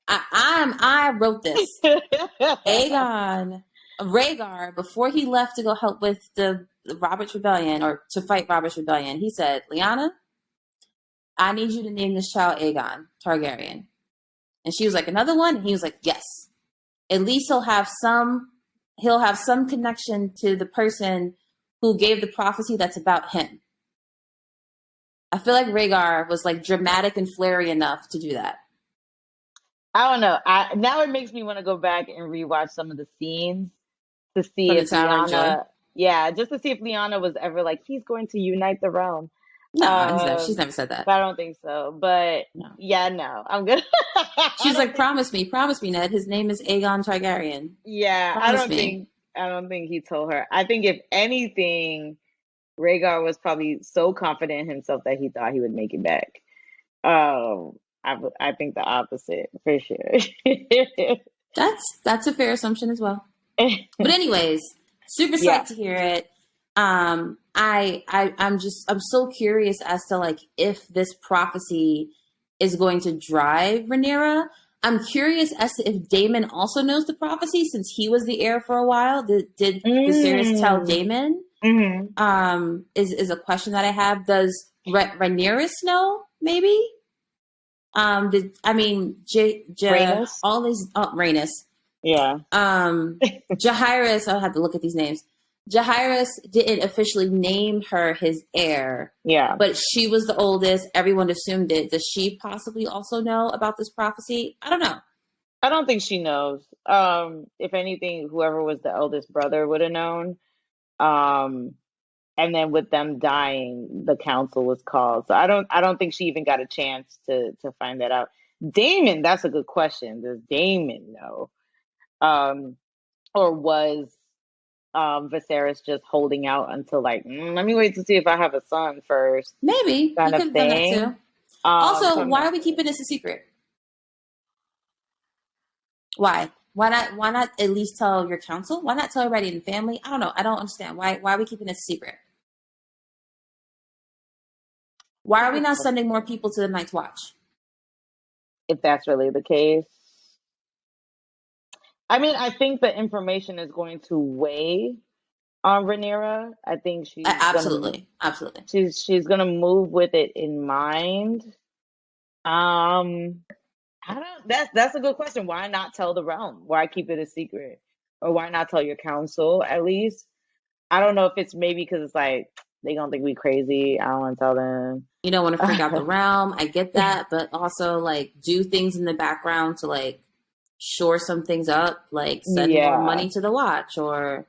I wrote this. Rhaegar, before he left to go help with the Robert's Rebellion, or to fight Robert's Rebellion, he said, Lyanna, I need you to name this child Aegon Targaryen. And she was like, another one? And he was like, yes. At least he'll have some connection to the person who gave the prophecy that's about him. I feel like Rhaegar was like dramatic and flary enough to do that. I don't know. Now it makes me want to go back and rewatch some of the scenes to see if Lyanna, just to see if Lyanna was ever like, he's going to unite the realm. No, she's never said that. But I don't think so. But no, I'm good. She's like, promise me, Ned. His name is Aegon Targaryen. Yeah, I don't think he told her. I think if anything, Rhaegar was probably so confident in himself that he thought he would make it back. I think the opposite for sure. That's a fair assumption as well. But anyways, super psyched to hear it. I'm so curious as to like if this prophecy is going to drive Rhaenyra. I'm curious as to if Daemon also knows the prophecy since he was the heir for a while. Did Viserys tell Daemon? Is a question that I have. Does Rhaenyra know? Maybe. Rhaenys? All these Rhaenys. Yeah. Jaehaerys. I'll have to look at these names. Jaehaerys didn't officially name her his heir. Yeah. But she was the oldest. Everyone assumed it. Does she possibly also know about this prophecy? I don't know. I don't think she knows. If anything, whoever was the eldest brother would have known. And then with them dying, the council was called. So I don't think she even got a chance to find that out. Daemon, that's a good question. Does Daemon know? Or was Viserys just holding out until like, let me wait to see if I have a son first? Maybe. Kind he of thing. Done that too. Also, why are we keeping this a secret? Why? Why not at least tell your council? Why not tell everybody in the family? I don't know. I don't understand. Why are we keeping this a secret? Why are we not sending more people to the Night's Watch? If that's really the case. I mean, I think the information is going to weigh on Rhaenyra. I think she's absolutely. She's gonna move with it in mind. I don't. That's a good question. Why not tell the realm? Why keep it a secret? Or why not tell your council at least? I don't know if it's maybe because it's like they gonna think we crazy. I don't want to tell them. You don't want to freak out the realm. I get that, but also like do things in the background to like shore some things up, like send more money to the watch, or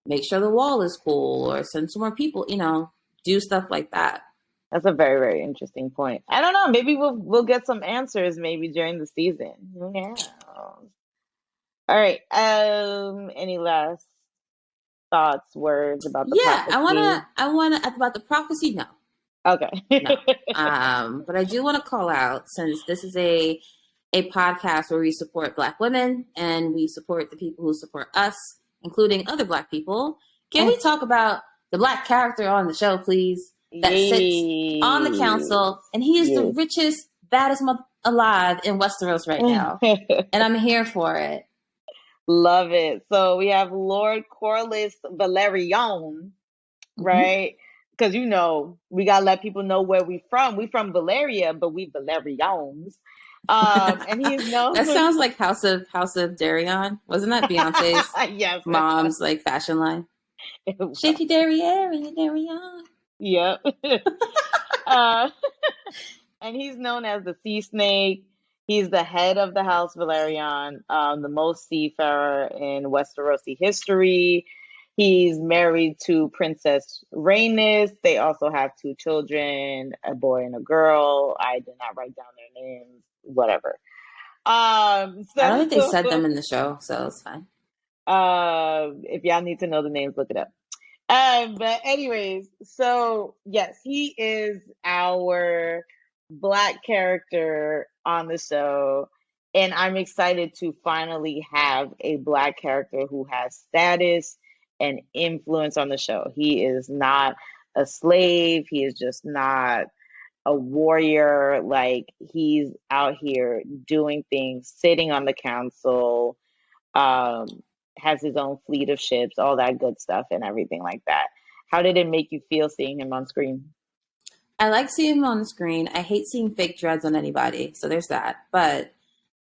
make sure the wall is cool, or send some more people. Do stuff like that. That's a very, very interesting point. I don't know. Maybe we'll get some answers maybe during the season. Yeah. All right. Any last thoughts, words about the prophecy? I wanna about the prophecy. No. Okay. No. But I do want to call out, since this is a podcast where we support Black women and we support the people who support us, including other Black people. Can we talk about the Black character on the show, please? That sits on the council, and he is the richest, baddest alive in Westeros right now. And I'm here for it. Love it. So we have Lord Corlys Velaryon, right? Because we gotta let people know where we from. We from Valeria, but we Velaryons. And he's known. That sounds like House of Darion. Wasn't that Beyonce's mom's like fashion line? Shaky Darion. Yep. And he's known as the Sea Snake. He's the head of the House Velaryon, the most seafarer in Westerosi history. He's married to Princess Rhaenys. They also have 2 children, a boy and a girl. I did not write down their names. Whatever. I don't think they said them in the show, so it's fine. If y'all need to know the names, look it up. But anyways, so yes, he is our Black character on the show, and I'm excited to finally have a Black character who has status and influence on the show. He is not a slave. He is just not a warrior. Like, he's out here doing things, sitting on the council, has his own fleet of ships, all that good stuff and everything like that. How did it make you feel seeing him on screen? I like seeing him on the screen. I hate seeing fake dreads on anybody. So there's that. But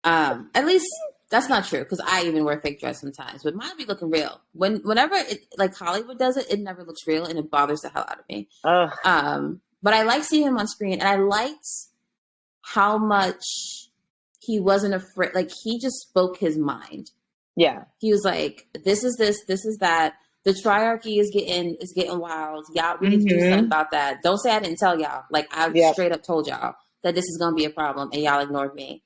at least that's not true, because I even wear fake dreads sometimes. But mine be looking real. Whenever like Hollywood does it, it never looks real, and it bothers the hell out of me. But I like seeing him on screen, and I liked how much he wasn't afraid. Like, he just spoke his mind. Yeah. He was like, this is that. The triarchy is getting wild. Y'all, we need to do something about that. Don't say I didn't tell y'all. Like, I straight up told y'all that this is going to be a problem, and y'all ignored me.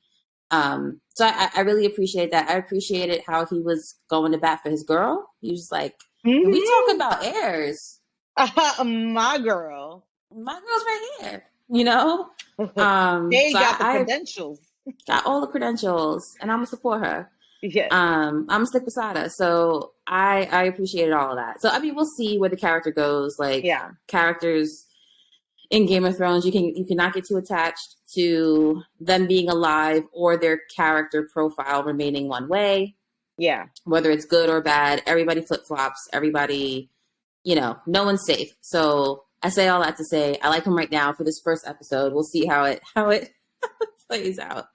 So I really appreciate that. I appreciated how he was going to bat for his girl. He was like, we talk about heirs. My girl's right here, They got the credentials. Got all the credentials, and I'm going to support her. Yeah. I'm gonna stick beside her. So I appreciated all of that. So I mean, we'll see where the character goes. Like, characters in Game of Thrones, you cannot get too attached to them being alive or their character profile remaining one way. Yeah. Whether it's good or bad, everybody flip flops. Everybody, no one's safe. So I say all that to say I like him right now for this first episode. We'll see how it plays out.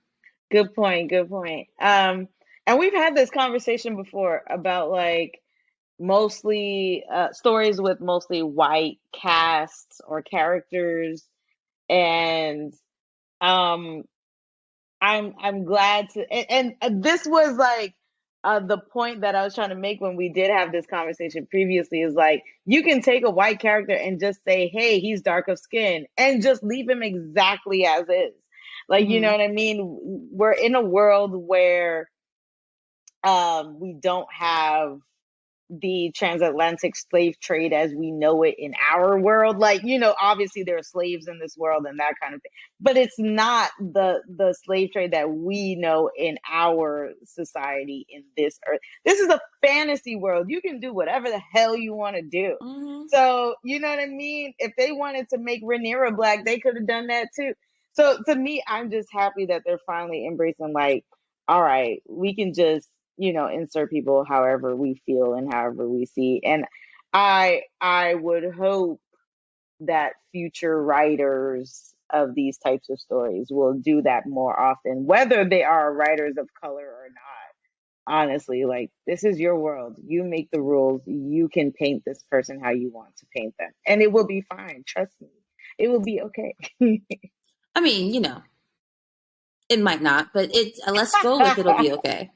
Good point. Good point. And we've had this conversation before about like mostly stories with mostly white casts or characters, and um, I'm glad to, and this was like the point that I was trying to make when we did have this conversation previously is like you can take a white character and just say, hey, he's dark of skin, and just leave him exactly as is. Like, you know what I mean? We're in a world where we don't have the transatlantic slave trade as we know it in our world. Like, obviously there are slaves in this world and that kind of thing, but it's not the slave trade that we know in our society in this earth. This is a fantasy world. You can do whatever the hell you want to do. So, you know what I mean? If they wanted to make Rhaenyra black, they could have done that too. So to me, I'm just happy that they're finally embracing like, all right, we can just insert people however we feel and however we see. And I would hope that future writers of these types of stories will do that more often, whether they are writers of color or not. Honestly, like, this is your world. You make the rules. You can paint this person how you want to paint them, and it will be fine. Trust me, it will be okay. I mean, it might not, but let's go with it'll be okay.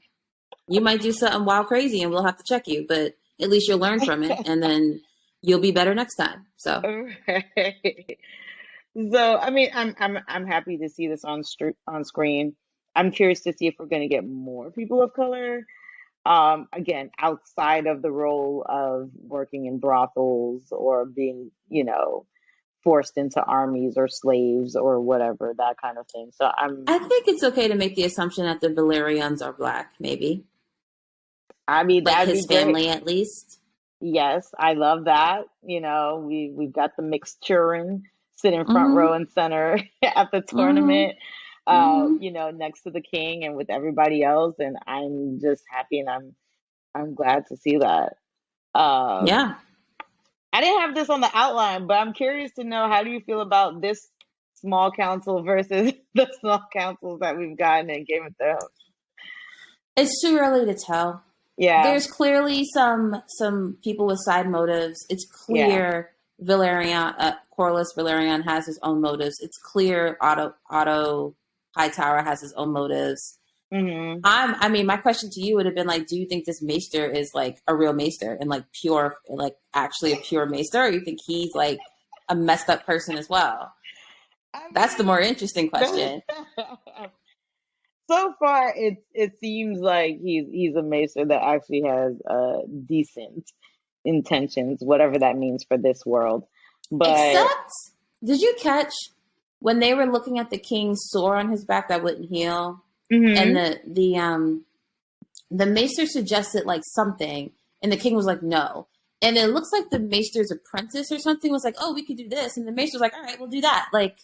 You might do something wild crazy and we'll have to check you, but at least you'll learn from it and then you'll be better next time. So, right. So I mean, I'm happy to see this on screen. I'm curious to see if we're going to get more people of color. Again, outside of the role of working in brothels or being, forced into armies or slaves or whatever, that kind of thing. So I think it's okay to make the assumption that the Valerians are black, maybe. I mean, like that'd his be great. family at least. Yes, I love that. We've got the mixturin sitting front row and center at the tournament, next to the king and with everybody else, and I'm just happy and I'm glad to see that. Yeah. I didn't have this on the outline, but I'm curious to know, how do you feel about this small council versus the small councils that we've gotten in Game of Thrones? It's too early to tell. Yeah. There's clearly some people with side motives. It's clear Valerian, Corlys Valerian has his own motives. It's clear Otto Hightower has his own motives. I mean, my question to you would have been like, do you think this maester is like a real maester and like pure, like actually a pure maester, or you think he's like a messed up person as well? That's the more interesting question. So far, it seems like he's a maester that actually has decent intentions, whatever that means for this world. But except, did you catch when they were looking at the king's sore on his back that wouldn't heal, and the maester suggested like something, and the king was like no, and it looks like the maester's apprentice or something was like, oh, we could do this, and the maester was like, all right, we'll do that. Like,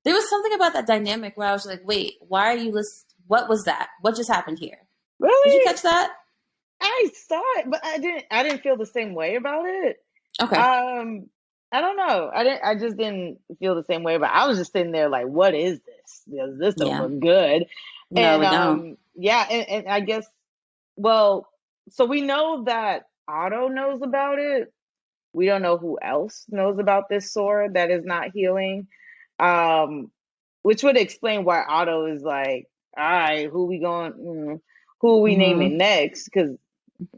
there was something about that dynamic where I was like, wait, why are you listening? What was that? What just happened here? Really? Did you catch that? I saw it, but I didn't feel the same way about it. Okay. I don't know. I just didn't feel the same way about it. I was just sitting there like, what is this? This don't look good. No, it don't. Yeah, and I guess, well, so we know that Otto knows about it. We don't know who else knows about this sword that is not healing. Which would explain why Otto is like, all right, who are we naming next? Because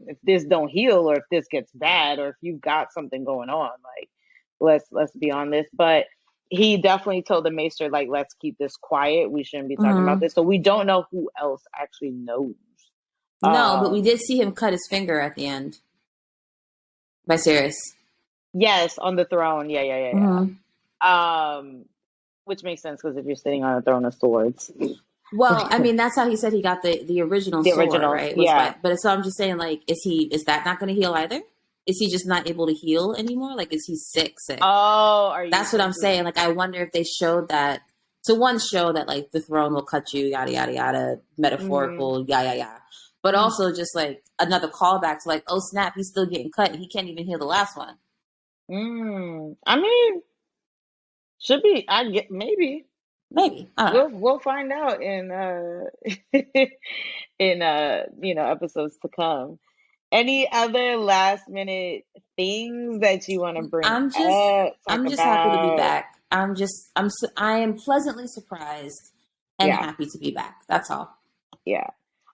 if this don't heal, or if this gets bad, or if you've got something going on, like, let's be on this. But he definitely told the maester, like, let's keep this quiet. We shouldn't be talking about this. So we don't know who else actually knows. No, but we did see him cut his finger at the end. Viserys. Yes, on the throne. Yeah. Which makes sense, because if you're sitting on a throne of swords. Well, I mean, that's how he said he got the original sword, right? Yeah. But so I'm just saying, like, is that not going to heal either? is he just not able to heal anymore? Like, is he sick? Oh, are you That's what I'm thinking? saying. Like, I wonder if they showed that to one show that like the throne will cut you, yada yada yada, Mm-hmm. metaphorical, yada yada. But also just like another callback to like, oh snap, he's still getting cut. He can't even heal the last one. I mean, should be. I get maybe. Maybe, I don't know. We'll find out in in episodes to come. Any other last minute things that you want to bring up, talk I'm just happy to be about? back. I am pleasantly surprised and Yeah, happy to be back. That's all. yeah.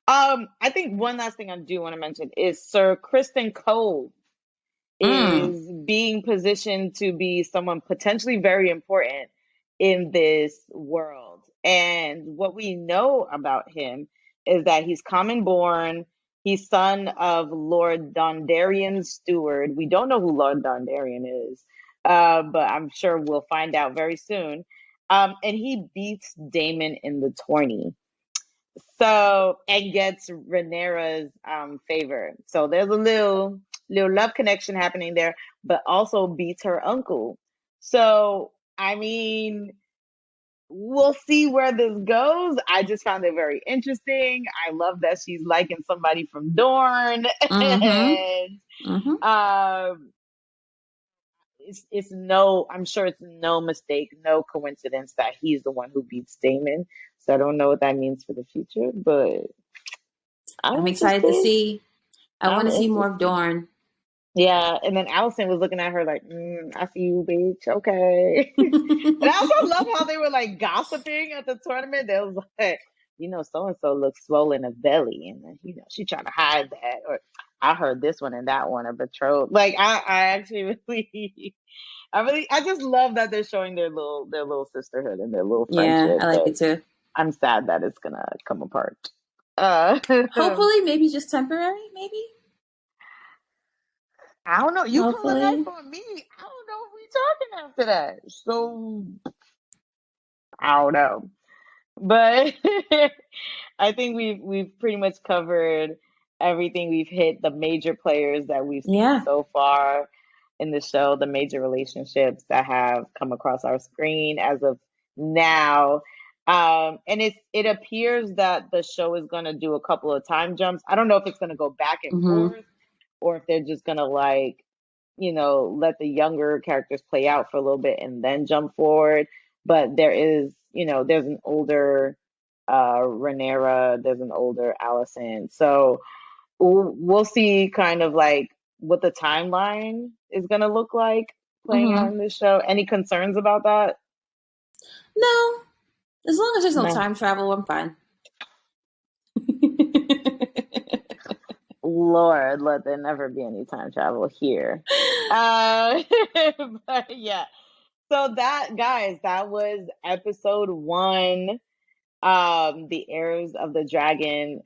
I think one last thing I do want to mention is Sir Kristen Cole Mm. is being positioned to be someone potentially very important in this world. And what we know about him is that he's common born. He's son of Lord Dondarrion's steward. We don't know who Lord Dondarrion is, but I'm sure we'll find out very soon. And he beats Daemon in the tourney. So and gets Rhaenyra's favor. So there's a little love connection happening there, but also beats her uncle. So I mean, we'll see where this goes. I just found it very interesting. I love that she's liking somebody from Dorne, Mm-hmm. and Mm-hmm. um, it's no. I'm sure it's no mistake, no coincidence that he's the one who beats Daemon. So I don't know what that means for the future, but I'm I'm excited to interested. see. I I'm want to see more of interested. Dorne. Yeah, and then Allison was looking at her like, I see you, bitch. Okay. And I also love how they were like gossiping at the tournament. They was like, so and so looks swollen of belly, and then, she trying to hide that. Or I heard this one and that one are betrothed. Like I actually really, I just love that they're showing their little sisterhood and their little Yeah, friendship. I like But it too. I'm sad that it's gonna come apart. Uh, Hopefully, maybe just temporary. Maybe. I don't know. You pull a knife Hopefully. on me. I don't know if we talking after that. So I don't know. But I think we've pretty much covered everything. We've hit the major players that we've seen Yeah. so far in the show, the major relationships that have come across our screen as of now. And it appears that the show is going to do a couple of time jumps. I don't know if it's going to go back and Mm-hmm. forth or if they're just going to like let the younger characters play out for a little bit and then jump forward. But there is, there's an older Rhaenyra, there's an older Allison. So we'll see kind of like what the timeline is going to look like playing out Mm-hmm. in this show. Any concerns about that? No, as long as there's no No. time travel, I'm fine. Lord, let there never be any time travel here. But yeah. So that, guys, that was episode 1. The Heirs of the Dragon.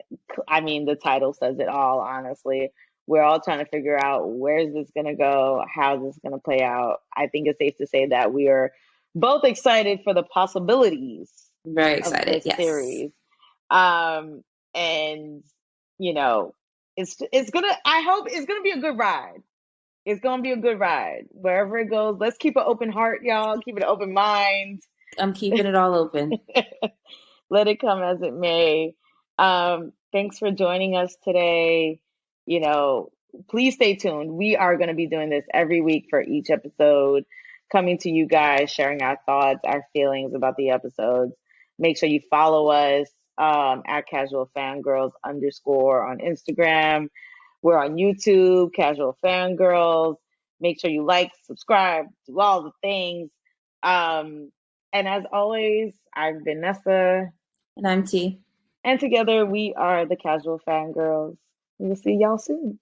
I mean, the title says it all, honestly. We're all trying to figure out where's this gonna go, how's this gonna play out. I think it's safe to say that we are both excited for the possibilities Very of excited. this Yes. series. And you know, it's gonna I hope it's gonna be a good ride. It's gonna be a good ride. Wherever it goes, let's keep an open heart, y'all. Keep an open mind. I'm keeping it all open. Let it come as it may. Thanks for joining us today. You know, please stay tuned. We are going to be doing this every week for each episode, coming to you guys, sharing our thoughts, our feelings about the episodes. Make sure you follow us at Casual Fangirls _ on Instagram. We're on YouTube, Casual Fangirls. Make sure you like, subscribe, do all the things. And as always, I've been Nessa. And I'm T. And together we are the Casual Fangirls. We'll see y'all soon.